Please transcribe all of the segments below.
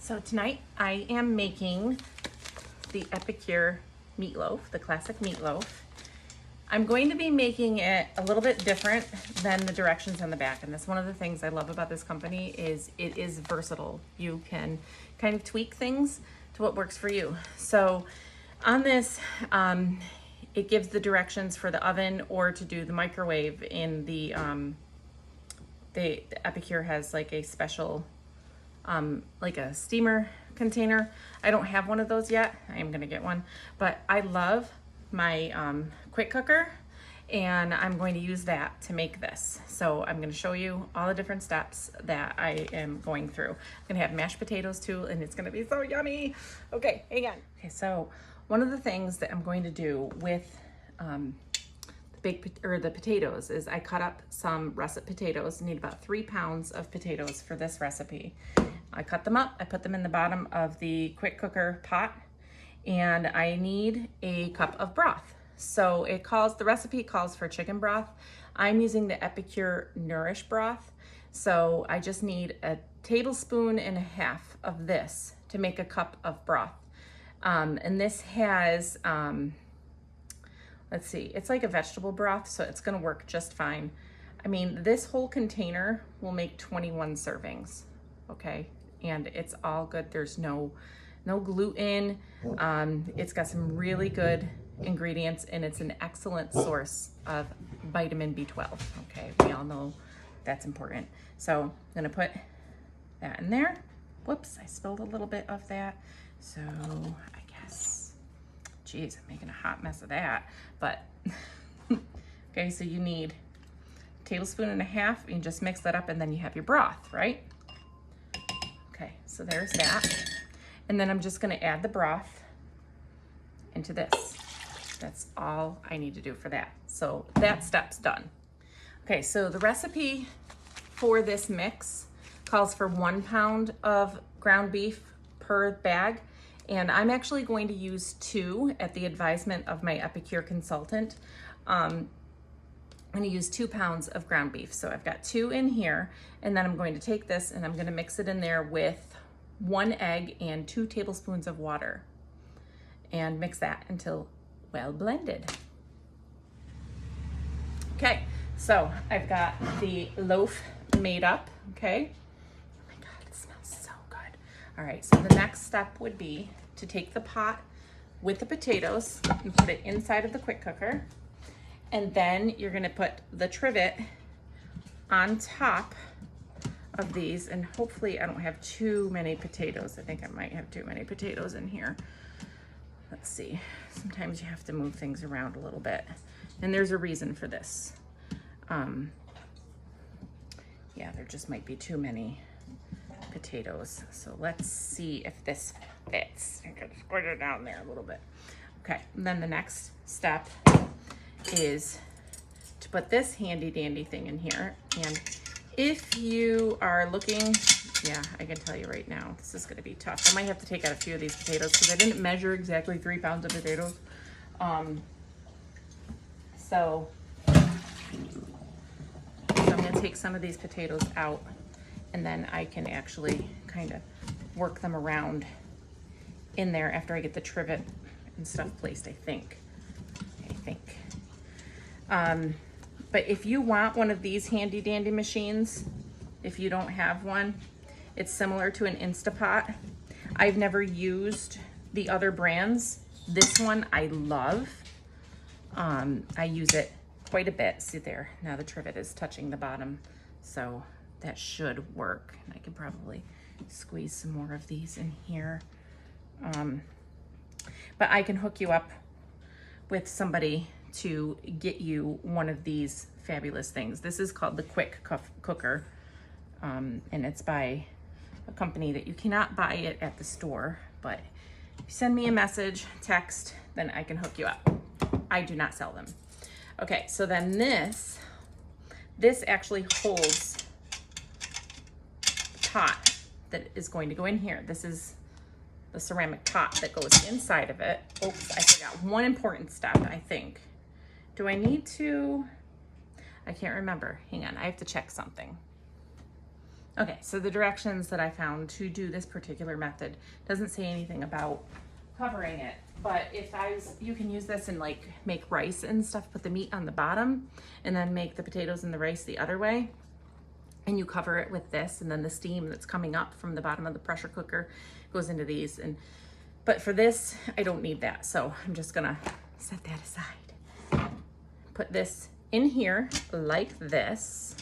So tonight I am making the Epicure meatloaf, the classic meatloaf. I'm going to be making it a little bit different than the directions on the back. And that's one of the things I love about this company is it is versatile. You can kind of tweak things to what works for you. So on this, it gives the directions for the oven or to do the microwave in the Epicure has like a special like a steamer container. I don't have one of those yet. I am gonna get one, but I love my quick cooker and I'm going to use that to make this. So I'm gonna show you all the different steps that I am going through. I'm gonna have mashed potatoes too, and it's gonna be so yummy. Okay, hang on. Okay, so one of the things that I'm going to do with the potatoes is I cut up some russet potatoes. I need about 3 pounds of potatoes for this recipe. I cut them up, I put them in the bottom of the quick cooker pot, and I need a cup of broth. So the recipe calls for chicken broth. I'm using the Epicure Nourish broth. So I just need a tablespoon and a half of this to make a cup of broth. And this has, let's see, it's like a vegetable broth, so it's gonna work just fine. I mean, this whole container will make 21 servings, okay? And it's all good. There's no gluten. It's got some really good ingredients, and it's an excellent source of vitamin B12, okay? We all know that's important. So I'm gonna put that in there. Whoops, I spilled a little bit of that. So I guess, geez, I'm making a hot mess of that, but okay, so you need a tablespoon and a half, and you just mix that up, and then you have your broth, right? Okay, so there's that. And then I'm just gonna add the broth into this. That's all I need to do for that. So that step's done. Okay, so the recipe for this mix calls for 1 pound of ground beef per bag. And I'm actually going to use 2 at the advisement of my Epicure consultant. I'm gonna use 2 pounds of ground beef. So I've got 2 in here, and then I'm going to take this and I'm gonna mix it in there with 1 egg and 2 tablespoons of water and mix that until well blended. Okay, so I've got the loaf made up, okay? Oh my God, it smells so good. All right, so the next step would be to take the pot with the potatoes and put it inside of the quick cooker. And then you're gonna put the trivet on top of these, and hopefully I don't have too many potatoes. I think I might have too many potatoes in here. Let's see, sometimes you have to move things around a little bit, and there's a reason for this. Yeah, there just might be too many potatoes. So let's see if this fits. I can squish it down there a little bit. Okay, and then the next step is to put this handy dandy thing in here. And if you are looking, yeah, I can tell you right now, this is gonna be tough. I might have to take out a few of these potatoes because I didn't measure exactly 3 pounds of potatoes. So I'm gonna take some of these potatoes out, and then I can actually kind of work them around in there after I get the trivet and stuff placed, I think. But if you want one of these handy dandy machines, if you don't have one, it's similar to an Instapot. I've never used the other brands. This one I love. I use it quite a bit. See there, now the trivet is touching the bottom, so that should work. And I could probably squeeze some more of these in here. But I can hook you up with somebody to get you one of these fabulous things. This is called the Quick Cooker, and it's by a company that you cannot buy it at the store, but if you send me a message, text, then I can hook you up. I do not sell them. Okay, so then this actually holds the pot that is going to go in here. This is the ceramic pot that goes inside of it. Oops, I forgot one important step, I think. Do I need to? I can't remember. Hang on, I have to check something. Okay, so the directions that I found to do this particular method doesn't say anything about covering it, but you can use this and like make rice and stuff, put the meat on the bottom and then make the potatoes and the rice the other way. And you cover it with this, and then the steam that's coming up from the bottom of the pressure cooker goes into these. But for this, I don't need that. So I'm just gonna set that aside. Put this in here like this.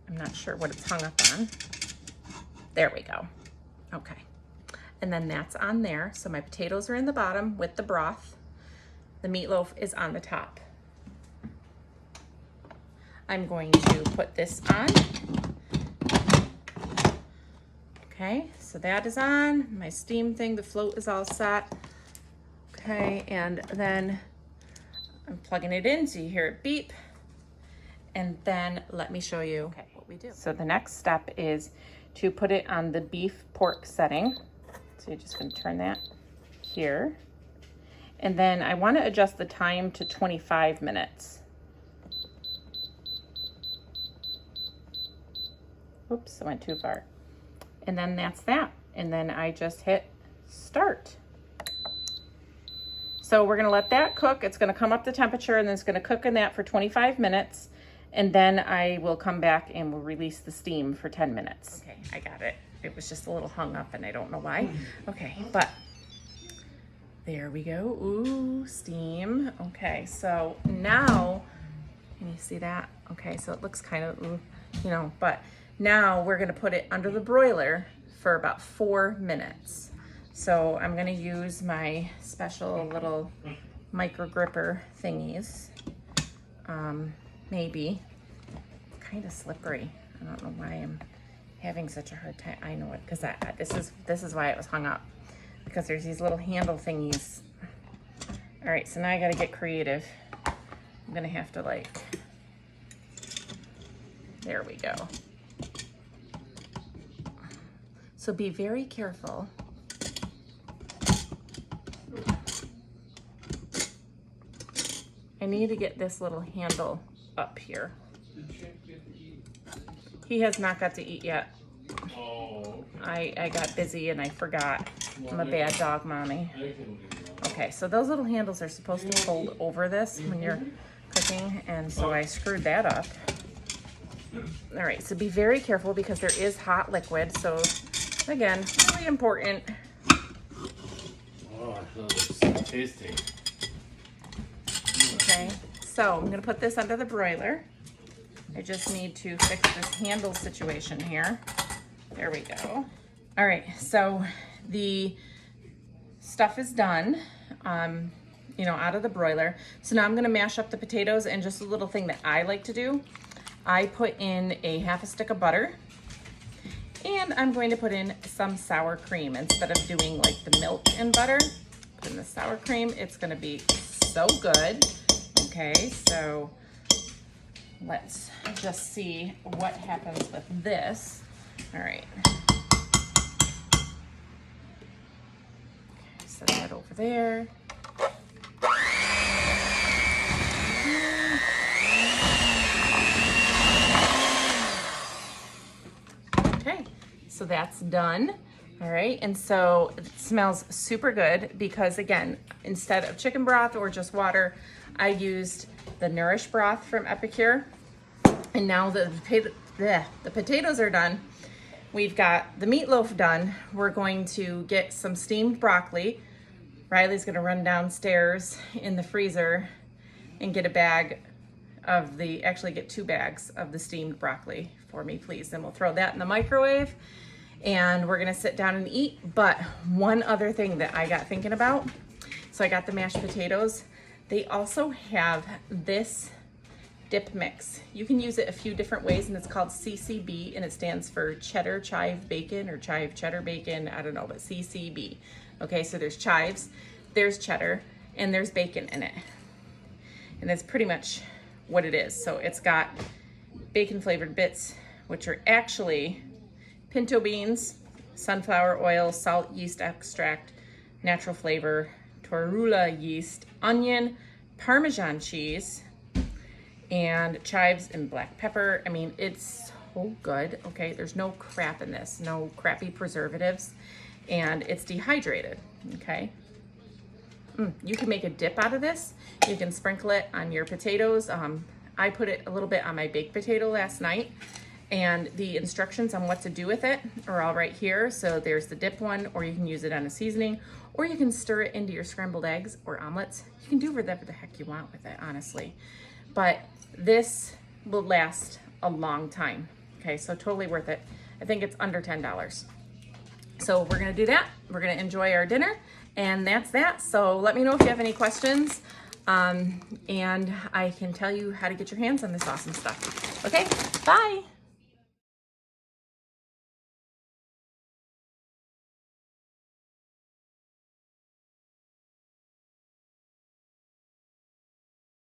I'm not sure what it's hung up on. There we go. Okay. And then that's on there. So my potatoes are in the bottom with the broth. The meatloaf is on the top. I'm going to put this on. Okay, so that is on. My steam thing, the float is all set. Okay, and then I'm plugging it in so you hear it beep. And then let me show you what we do. So the next step is to put it on the beef pork setting. So you're just gonna turn that here. And then I wanna adjust the time to 25 minutes. Oops, I went too far. And then that's that. And then I just hit start. So we're gonna let that cook. It's gonna come up the temperature and then it's gonna cook in that for 25 minutes. And then I will come back and we'll release the steam for 10 minutes. Okay, I got it. It was just a little hung up and I don't know why. Okay, but there we go. Ooh, steam. Okay, so now, can you see that? Okay, so it looks kind of, you know, but now we're gonna put it under the broiler for about 4 minutes. So I'm gonna use my special little micro gripper thingies. Maybe, kind of slippery. I don't know why I'm having such a hard time. I know it, because this is why it was hung up, because there's these little handle thingies. All right, so now I gotta get creative. I'm gonna have to like, there we go. So be very careful. I need to get this little handle up here. He has not got to eat yet. I got busy and I forgot. I'm a bad dog mommy. Okay, so those little handles are supposed to fold over this when you're cooking, and so I screwed that up. All right, so be very careful because there is hot liquid. So again, really important. Oh, that looks tasty. Okay, so I'm gonna put this under the broiler. I just need to fix this handle situation here. There we go. All right, so the stuff is done, you know, out of the broiler. So now I'm gonna mash up the potatoes, and just a little thing that I like to do, I put in a half a stick of butter, and I'm going to put in some sour cream. Instead of doing like the milk and butter, put in the sour cream. It's gonna be so good. Okay, so let's just see what happens with this. All right. Okay, set that over there. Okay, so that's done. All right, and so it smells super good because, again, instead of chicken broth or just water, I used the Nourish broth from Epicure. And now the potatoes are done. We've got the meatloaf done. We're going to get some steamed broccoli. Riley's gonna run downstairs in the freezer and get a bag of actually get 2 bags of the steamed broccoli for me, please. And we'll throw that in the microwave and we're gonna sit down and eat. But one other thing that I got thinking about, so I got the mashed potatoes. They also have this dip mix. You can use it a few different ways, and it's called CCB, and it stands for cheddar chive bacon or chive cheddar bacon. I don't know, but CCB. Okay, so there's chives, there's cheddar, and there's bacon in it. And that's pretty much what it is. So it's got bacon flavored bits, which are actually pinto beans, sunflower oil, salt, yeast extract, natural flavor, torula yeast, onion, Parmesan cheese, and chives and black pepper. I mean, it's so good, okay? There's no crap in this, no crappy preservatives, and it's dehydrated, okay? You can make a dip out of this. You can sprinkle it on your potatoes. I put it a little bit on my baked potato last night, and the instructions on what to do with it are all right here. So there's the dip one, or you can use it on a seasoning, or you can stir it into your scrambled eggs or omelets. You can do whatever the heck you want with it, honestly. But this will last a long time. Okay, so totally worth it. I think it's under $10. So we're gonna do that. We're gonna enjoy our dinner, and that's that. So let me know if you have any questions, and I can tell you how to get your hands on this awesome stuff. Okay, bye.